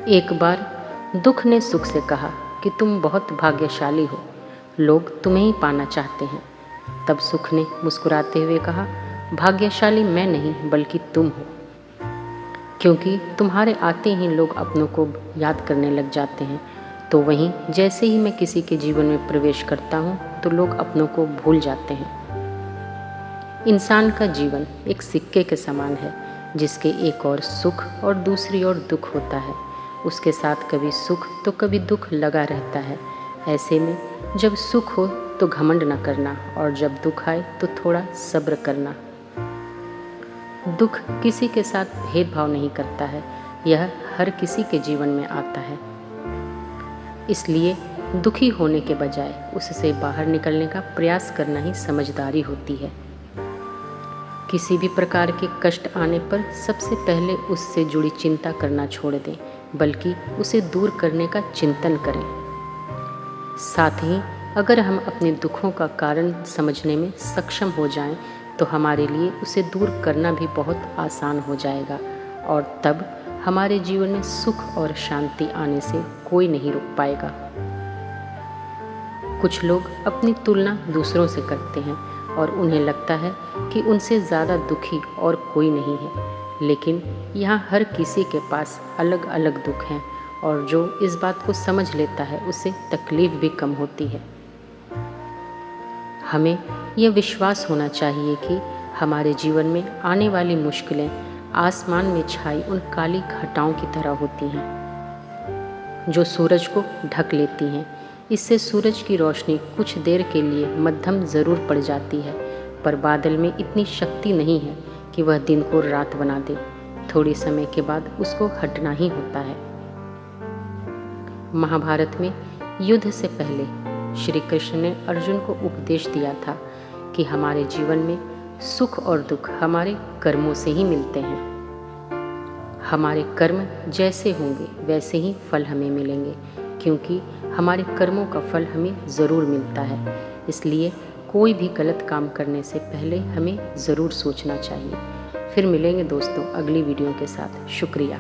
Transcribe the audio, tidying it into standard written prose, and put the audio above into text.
एक बार दुख ने सुख से कहा कि तुम बहुत भाग्यशाली हो, लोग तुम्हें ही पाना चाहते हैं। तब सुख ने मुस्कुराते हुए कहा, भाग्यशाली मैं नहीं बल्कि तुम हो, क्योंकि तुम्हारे आते ही लोग अपनों को याद करने लग जाते हैं। तो वहीं जैसे ही मैं किसी के जीवन में प्रवेश करता हूँ तो लोग अपनों को भूल जाते हैं। इंसान का जीवन एक सिक्के के समान है, जिसके एक ओर सुख और दूसरी ओर दुख होता है। उसके साथ कभी सुख तो कभी दुख लगा रहता है। ऐसे में जब सुख हो तो घमंड न करना, और जब दुख आए तो थोड़ा सब्र करना। दुख किसी के साथ भेदभाव नहीं करता है, यह हर किसी के जीवन में आता है। इसलिए दुखी होने के बजाय उससे बाहर निकलने का प्रयास करना ही समझदारी होती है। किसी भी प्रकार के कष्ट आने पर सबसे पहले उससे जुड़ी चिंता करना छोड़ दें, बल्कि उसे दूर करने का चिंतन करें। साथ ही अगर हम अपने दुखों का कारण समझने में सक्षम हो जाएं, तो हमारे लिए उसे दूर करना भी बहुत आसान हो जाएगा, और तब हमारे जीवन में सुख और शांति आने से कोई नहीं रोक पाएगा। कुछ लोग अपनी तुलना दूसरों से करते हैं और उन्हें लगता है कि उनसे ज़्यादा दुखी और कोई नहीं है, लेकिन यहाँ हर किसी के पास अलग अलग दुख हैं, और जो इस बात को समझ लेता है उसे तकलीफ भी कम होती है। हमें यह विश्वास होना चाहिए कि हमारे जीवन में आने वाली मुश्किलें आसमान में छाई उन काली घटाओं की तरह होती हैं, जो सूरज को ढक लेती हैं। इससे सूरज की रोशनी कुछ देर के लिए मध्यम ज़रूर पड़ जाती है, पर बादल में इतनी शक्ति नहीं है कि वह दिन को रात बना दे। थोड़ी समय के बाद उसको हटना ही होता है। महाभारत में युद्ध से पहले श्री कृष्ण ने अर्जुन को उपदेश दिया था कि हमारे जीवन में सुख और दुख हमारे कर्मों से ही मिलते हैं। हमारे कर्म जैसे होंगे वैसे ही फल हमें मिलेंगे, क्योंकि हमारे कर्मों का फल हमें ज़रूर मिलता है। इसलिए कोई भी गलत काम करने से पहले हमें ज़रूर सोचना चाहिए। फिर मिलेंगे दोस्तों अगली वीडियो के साथ। शुक्रिया।